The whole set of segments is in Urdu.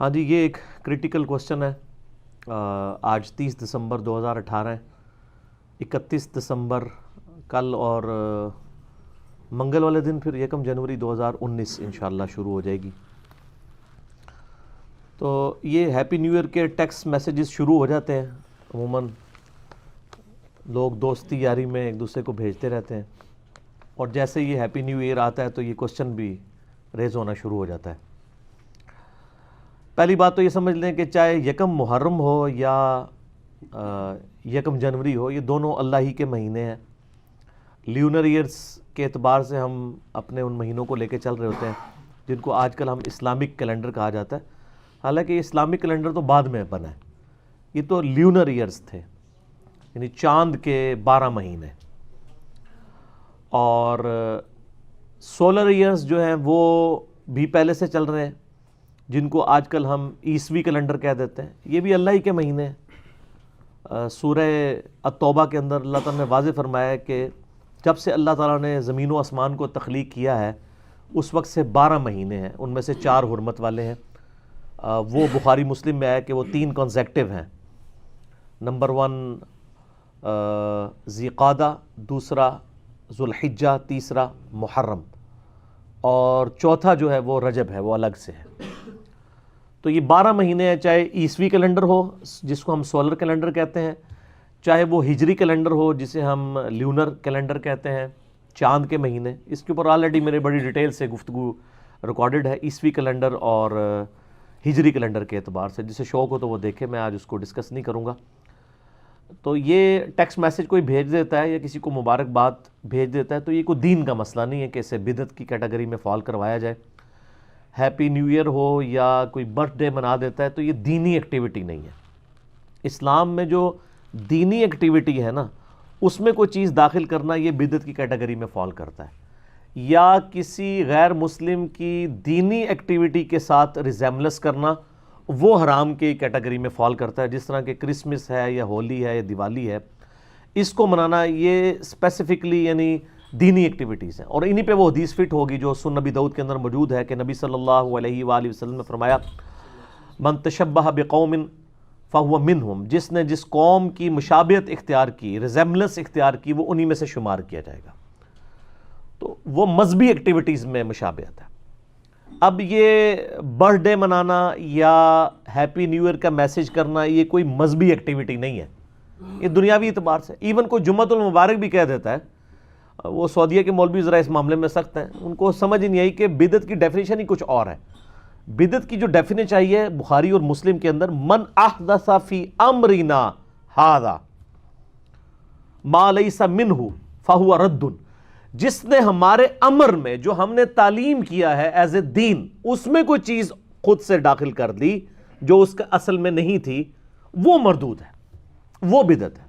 ہاں جی، یہ ایک کریٹیکل کوشچن ہے۔ آج 30 دسمبر 2018 ہے۔ 31 دسمبر کل اور منگل والے دن پھر 1 جنوری 2019 انشاءاللہ شروع ہو جائے گی۔ تو یہ ہیپی نیو ایئر کے ٹیکسٹ میسیجز شروع ہو جاتے ہیں، عموماً لوگ دوستی یاری میں ایک دوسرے کو بھیجتے رہتے ہیں، اور جیسے یہ ہیپی نیو ایئر آتا ہے تو یہ کوشچن بھی ریز ہونا شروع ہو جاتا ہے۔ پہلی بات تو یہ سمجھ لیں کہ چاہے 1 محرم ہو یا 1 جنوری ہو، یہ دونوں اللہ ہی کے مہینے ہیں۔ لیونر ایئرس کے اعتبار سے ہم اپنے ان مہینوں کو لے کے چل رہے ہوتے ہیں جن کو آج کل ہم اسلامک کیلنڈر کہا جاتا ہے، حالانکہ یہ اسلامک کیلنڈر تو بعد میں بنا ہے، یہ تو لیونر ایئرس تھے، یعنی چاند کے 12 مہینے۔ اور سولر ایئرس جو ہیں وہ بھی پہلے سے چل رہے ہیں، جن کو آج کل ہم عیسوی کیلنڈر کہہ دیتے ہیں، یہ بھی اللہ ہی کے مہینے ہیں۔ سورہ التوبہ کے اندر اللہ تعالیٰ نے واضح فرمایا ہے کہ جب سے اللہ تعالیٰ نے زمین و آسمان کو تخلیق کیا ہے اس وقت سے 12 مہینے ہیں، ان میں سے 4 حرمت والے ہیں۔ وہ بخاری مسلم میں آیا کہ وہ 3 کنزیکٹیو ہیں۔ نمبر 1 ذی قعدہ، دوسرا ذوالحجہ، تیسرا محرم، اور چوتھا جو ہے وہ رجب ہے، وہ الگ سے ہے۔ تو یہ 12 مہینے ہیں، چاہے عیسوی کیلنڈر ہو جس کو ہم سولر کیلنڈر کہتے ہیں، چاہے وہ ہجری کیلنڈر ہو جسے ہم لیونر کیلنڈر کہتے ہیں، چاند کے مہینے۔ اس کے اوپر آلریڈی میرے بڑی ڈیٹیل سے گفتگو ریکارڈڈ ہے، عیسوی کیلنڈر اور ہجری کیلنڈر کے اعتبار سے، جسے شوق ہو تو وہ دیکھے، میں آج اس کو ڈسکس نہیں کروں گا۔ تو یہ ٹیکسٹ میسیج کوئی بھیج دیتا ہے یا کسی کو مبارکباد بھیج دیتا ہے تو یہ کوئی دین کا مسئلہ نہیں ہے کہ اسے بدعت کی کیٹیگری میں فال کروایا جائے۔ ہیپی نیو ایئر ہو یا کوئی برتھ ڈے منا دیتا ہے تو یہ دینی ایکٹیویٹی نہیں ہے۔ اسلام میں جو دینی ایکٹیویٹی ہے نا، اس میں کوئی چیز داخل کرنا یہ بدعت کی کیٹیگری میں فال کرتا ہے، یا کسی غیر مسلم کی دینی ایکٹیویٹی کے ساتھ ریزیمبلنس کرنا وہ حرام کی کیٹیگری میں فال کرتا ہے، جس طرح کہ کرسمس ہے یا ہولی ہے یا دیوالی ہے، اس کو منانا یہ اسپیسیفکلی یعنی دینی ایکٹیویٹیز ہیں۔ اور انہی پہ وہ حدیث فٹ ہوگی جو سنن نبی داؤد کے اندر موجود ہے کہ نبی صلی اللہ علیہ وآلہ وسلم نے فرمایا من تشبہ بقوم فہو منہم، جس نے جس قوم کی مشابہت اختیار کی، ریزیمبلنس اختیار کی، وہ انہی میں سے شمار کیا جائے گا۔ تو وہ مذہبی ایکٹیویٹیز میں مشابہت ہے۔ اب یہ برتھ ڈے منانا یا ہیپی نیو ایئر کا میسیج کرنا یہ کوئی مذہبی ایکٹیویٹی نہیں ہے، یہ دنیاوی اعتبار سے۔ ایون کوئی جمعۃ المبارک بھی کہہ دیتا ہے، وہ سعودیہ کے مولوی ذرا اس معاملے میں سخت ہیں، ان کو سمجھ ہی نہیں آئی کہ بدعت کی ڈیفینیشن ہی کچھ اور ہے۔ بدعت کی جو ڈیفینیشن چاہیے بخاری اور مسلم کے اندر، من احدث فی امرنا ھذا ما لیس منہ فہو رد، جس نے ہمارے امر میں جو ہم نے تعلیم کیا ہے ایز اے دین، اس میں کوئی چیز خود سے داخل کر دی جو اس کا اصل میں نہیں تھی، وہ مردود ہے، وہ بدعت ہے۔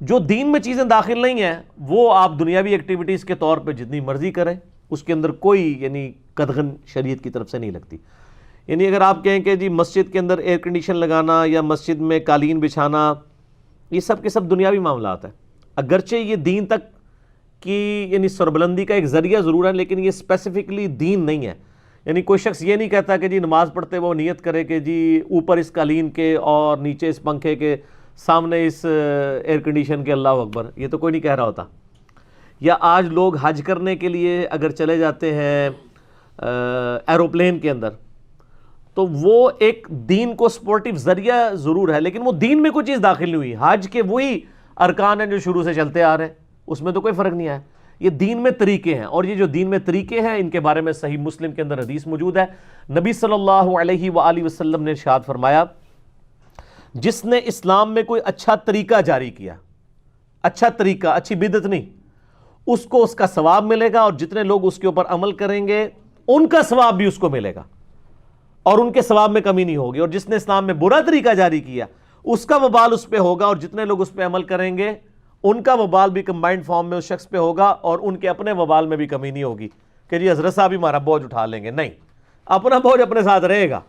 جو دین میں چیزیں داخل نہیں ہیں وہ آپ دنیاوی ایکٹیویٹیز کے طور پہ جتنی مرضی کریں، اس کے اندر کوئی یعنی قدغن شریعت کی طرف سے نہیں لگتی۔ یعنی اگر آپ کہیں کہ جی مسجد کے اندر ایئر کنڈیشن لگانا یا مسجد میں قالین بچھانا، یہ سب کے سب دنیاوی معاملات ہیں، اگرچہ یہ دین تک کی یعنی سربلندی کا ایک ذریعہ ضرور ہے، لیکن یہ اسپیسیفکلی دین نہیں ہے۔ یعنی کوئی شخص یہ نہیں کہتا کہ جی نماز پڑھتے وہ نیت کرے کہ جی اوپر اس قالین کے اور نیچے اس پنکھے کے، سامنے اس ایئر کنڈیشن کے اللہ اکبر، یہ تو کوئی نہیں کہہ رہا ہوتا۔ یا آج لوگ حج کرنے کے لیے اگر چلے جاتے ہیں ایروپلین کے اندر، تو وہ ایک دین کو سپورٹیو ذریعہ ضرور ہے، لیکن وہ دین میں کوئی چیز داخل نہیں ہوئی۔ حج کے وہی ارکان ہیں جو شروع سے چلتے آ رہے ہیں، اس میں تو کوئی فرق نہیں آیا۔ یہ دین میں طریقے ہیں، اور یہ جو دین میں طریقے ہیں ان کے بارے میں صحیح مسلم کے اندر حدیث موجود ہے۔ نبی صلی اللہ علیہ وآلہ وسلم نے ارشاد فرمایا جس نے اسلام میں کوئی اچھا طریقہ جاری کیا، اچھا طریقہ، اچھی بدعت نہیں، اس کو اس کا ثواب ملے گا، اور جتنے لوگ اس کے اوپر عمل کریں گے ان کا ثواب بھی اس کو ملے گا، اور ان کے ثواب میں کمی نہیں ہوگی۔ اور جس نے اسلام میں برا طریقہ جاری کیا اس کا وبال اس پہ ہوگا، اور جتنے لوگ اس پہ عمل کریں گے ان کا وبال بھی کمبائنڈ فارم میں اس شخص پہ ہوگا، اور ان کے اپنے وبال میں بھی کمی نہیں ہوگی کہ جی حضرت صاحب ہی ہمارا بوجھ اٹھا لیں گے، نہیں، اپنا بوجھ اپنے ساتھ رہے گا۔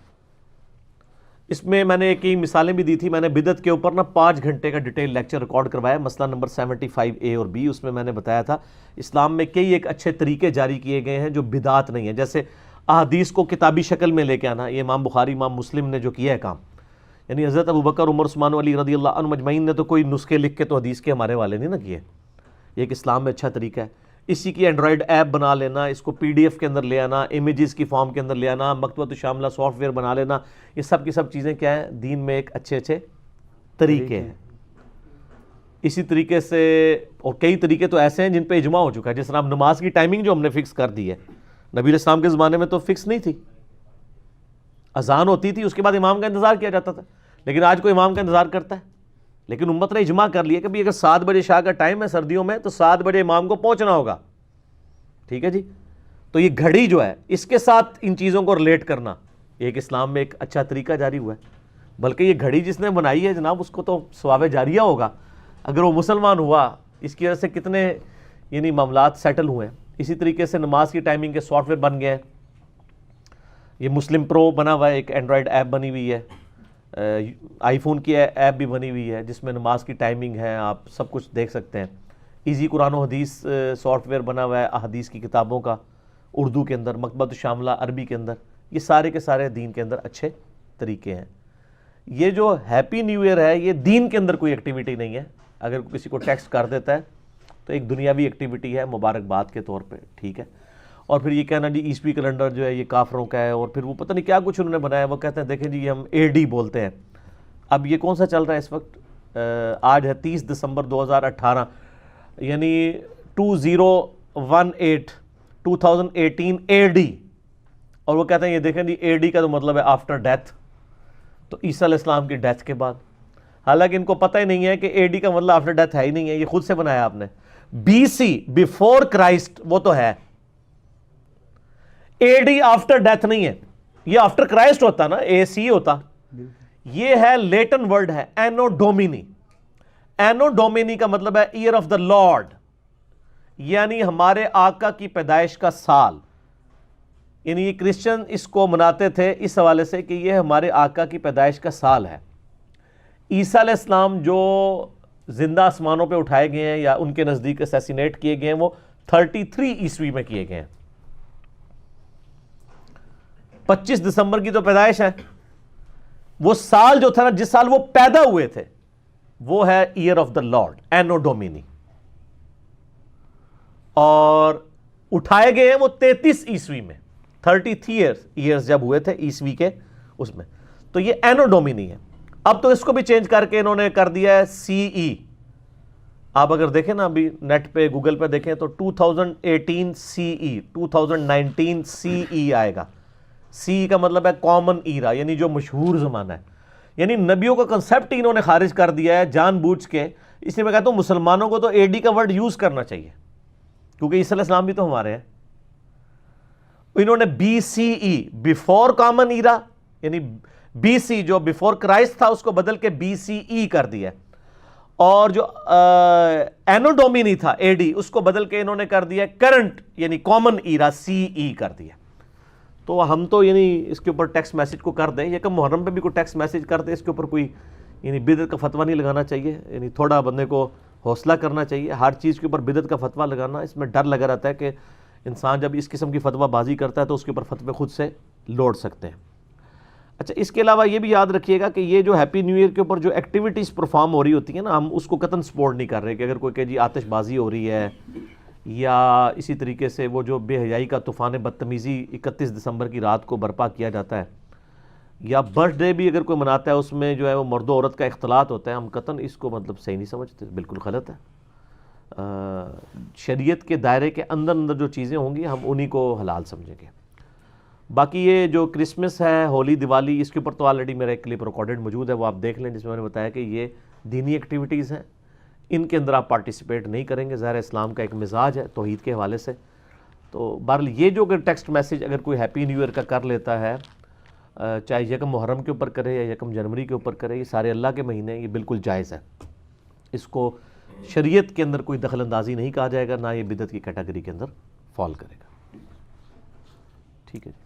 اس میں نے کئی مثالیں بھی دی تھی، میں نے بدعت کے اوپر 5 گھنٹے کا ڈیٹیل لیکچر ریکارڈ کروایا، مسئلہ نمبر 75A اور B، اس میں نے بتایا تھا اسلام میں کئی ایک اچھے طریقے جاری کیے گئے ہیں جو بدعات نہیں ہیں۔ جیسے احادیث کو کتابی شکل میں لے کے آنا، یہ امام بخاری امام مسلم نے جو کیا ہے کام، یعنی حضرت ابوبکر عمر عثمان علی رضی اللہ عنہ مجمعین نے تو کوئی نسخے لکھ کے تو حدیث کے ہمارے والے نہیں نا کیے، یہ ایک اسلام میں اچھا طریقہ ہے۔ اسی کی اینڈرائڈ ایپ بنا لینا، اس کو پی ڈی ایف کے اندر لے آنا، امیجز کی فارم کے اندر لے آنا، مکتبۃ الشاملہ سافٹ ویئر بنا لینا، یہ سب کی سب چیزیں کیا ہیں، دین میں ایک اچھے اچھے طریقے ہیں۔ اسی طریقے سے اور کئی طریقے تو ایسے ہیں جن پہ اجماع ہو چکا ہے، جس طرح نماز کی ٹائمنگ جو ہم نے فکس کر دی ہے، نبی علیہ السلام کے زمانے میں تو فکس نہیں تھی، اذان ہوتی تھی اس کے بعد امام کا انتظار کیا جاتا تھا، لیکن آج کوئی امام کا انتظار کرتا ہے؟ لیکن امت نے اجماع کر لیا کہ بھی اگر 7 بجے شاہ کا ٹائم ہے سردیوں میں تو 7 بجے امام کو پہنچنا ہوگا، ٹھیک ہے جی۔ تو یہ گھڑی جو ہے اس کے ساتھ ان چیزوں کو ریلیٹ کرنا ایک اسلام میں ایک اچھا طریقہ جاری ہوا ہے، بلکہ یہ گھڑی جس نے بنائی ہے جناب اس کو تو ثواب جاریہ ہوگا اگر وہ مسلمان ہوا، اس کی وجہ سے کتنے یعنی معاملات سیٹل ہوئے ہیں۔ اسی طریقے سے نماز کی ٹائمنگ کے سافٹ ویئر بن گئے ہیں، یہ مسلم پرو بنا ہوا ہے، ایک اینڈرائڈ ایپ بنی ہوئی ہے، آئی فون کی ایپ بھی بنی ہوئی ہے جس میں نماز کی ٹائمنگ ہے، آپ سب کچھ دیکھ سکتے ہیں۔ ایزی قرآن و حدیث سافٹ ویئر بنا ہوا ہے احادیث کی کتابوں کا، اردو کے اندر، مکتبۃ الشاملہ عربی کے اندر، یہ سارے کے سارے دین کے اندر اچھے طریقے ہیں۔ یہ جو ہیپی نیو ایئر ہے یہ دین کے اندر کوئی ایکٹیویٹی نہیں ہے، اگر کسی کو ٹیکسٹ کر دیتا ہے تو ایک دنیاوی ایکٹیویٹی ہے مبارکباد کے طور پہ، ٹھیک ہے۔ اور پھر یہ کہنا جی عیسوی کیلنڈر جو ہے یہ کافروں کا ہے، اور پھر وہ پتہ نہیں کیا کچھ انہوں نے بنایا، وہ کہتے ہیں دیکھیں جی یہ ہم اے ڈی بولتے ہیں۔ اب یہ کون سا چل رہا ہے اس وقت؟ آج ہے 30 دسمبر 2018، یعنی 2018 اے ڈی، اور وہ کہتے ہیں یہ دیکھیں جی اے ڈی کا تو مطلب ہے آفٹر ڈیتھ، تو عیسیٰ علیہ السلام کی ڈیتھ کے بعد، حالانکہ ان کو پتہ ہی نہیں ہے کہ اے ڈی کا مطلب آفٹر ڈیتھ ہے ہی نہیں ہے، یہ خود سے بنایا آپ نے۔ بی سی بیفور کرائسٹ وہ تو ہے، اے ڈی آفٹر ڈیتھ نہیں ہے، یہ آفٹر کرائسٹ ہوتا نا، اے سی ہوتا۔ یہ ہے لیٹن ورڈ ہے اینو ڈومینی، اینو ڈومینی کا مطلب ہے ایئر آف دا لارڈ، یعنی ہمارے آقا کی پیدائش کا سال، یعنی یہ کرسچن اس کو مناتے تھے اس حوالے سے کہ یہ ہمارے آقا کی پیدائش کا سال ہے۔ عیسیٰ علیہ السلام جو زندہ آسمانوں پہ اٹھائے گئے ہیں یا ان کے نزدیک اسیسینیٹ کیے گئے ہیں وہ 33 عیسوی میں کیے گئے ہیں، 25 دسمبر کی تو پیدائش ہے، وہ سال جو تھا نا جس سال وہ پیدا ہوئے تھے وہ ہے ایئر آف دا لارڈ، اینو ڈومینی، اور اٹھائے گئے ہیں وہ 33 عیسوی میں، 33 ایئرز جب ہوئے تھے عیسوی کے اس میں، تو یہ اینو ڈومینی ہے۔ اب تو اس کو بھی چینج کر کے انہوں نے کر دیا ہے سی ای، آپ اگر دیکھیں نا ابھی نیٹ پہ گوگل پہ دیکھیں تو 2018 سی ای، 2019 سی ای آئے گا۔ سی کا مطلب ہے کامن ایرا، یعنی جو مشہور زمانہ ہے، یعنی نبیوں کا کنسیپٹ ہی انہوں نے خارج کر دیا ہے جان بوجھ کے۔ اس لیے میں کہتا ہوں مسلمانوں کو تو اے ڈی کا ورڈ یوز کرنا چاہیے، کیونکہ عیسیٰ علیہ السلام بھی تو ہمارے ہیں۔ انہوں نے بی سی ای بیفور کامن ایرا، یعنی بی سی جو بیفور کرائسٹ تھا اس کو بدل کے بی سی ای کر دیا، اور جو اینو ڈومینی تھا اے ڈی اس کو بدل کے انہوں نے کر دیا کرنٹ، یعنی کامن ایرا سی ای کر دیا۔ تو ہم تو یعنی اس کے اوپر ٹیکسٹ میسج کو کر دیں، یکم محرم پہ بھی کوئی ٹیکسٹ میسج کر دیں، اس کے اوپر کوئی یعنی بدعت کا فتویٰ نہیں لگانا چاہیے، یعنی تھوڑا بندے کو حوصلہ کرنا چاہیے۔ ہر چیز کے اوپر بدعت کا فتویٰ لگانا، اس میں ڈر لگا رہتا ہے کہ انسان جب اس قسم کی فتویٰ بازی کرتا ہے تو اس کے اوپر فتوے خود سے لوٹ سکتے ہیں۔ اچھا، اس کے علاوہ یہ بھی یاد رکھیے گا کہ یہ جو ہیپی نیو ایئر کے اوپر جو ایکٹیویٹیز پرفارم ہو رہی ہوتی ہیں نا، ہم اس کو قطعاً سپورٹ نہیں کر رہے کہ اگر کوئی کہ جی آتش بازی ہو رہی ہے، یا اسی طریقے سے وہ جو بے حیائی کا طوفان بدتمیزی 31 دسمبر کی رات کو برپا کیا جاتا ہے، یا برتھ ڈے بھی اگر کوئی مناتا ہے اس میں جو ہے وہ مرد و عورت کا اختلاط ہوتا ہے، ہم قطعاً اس کو مطلب صحیح نہیں سمجھتے، بالکل غلط ہے۔ شریعت کے دائرے کے اندر جو چیزیں ہوں گی ہم انہی کو حلال سمجھیں گے۔ باقی یہ جو کرسمس ہے، ہولی، دیوالی، اس کے اوپر تو آلریڈی میرا ایک کلپ ریکارڈڈ موجود ہے، وہ آپ دیکھ لیں، جس میں میں نے بتایا کہ یہ دینی ایکٹیویٹیز ہیں، ان کے اندر آپ پارٹیسپیٹ نہیں کریں گے۔ ظاہر اسلام کا ایک مزاج ہے توحید کے حوالے سے۔ تو بہرحال یہ جو اگر ٹیکسٹ میسج اگر کوئی ہیپی نیو ایئر کا کر لیتا ہے، چاہے یکم محرم کے اوپر کرے یا یکم جنوری کے اوپر کرے، یہ سارے اللہ کے مہینے ہیں، یہ بالکل جائز ہے، اس کو شریعت کے اندر کوئی دخل اندازی نہیں کہا جائے گا، نہ یہ بدعت کی کیٹیگری کے اندر فال کرے گا۔ ٹھیک ہے جی۔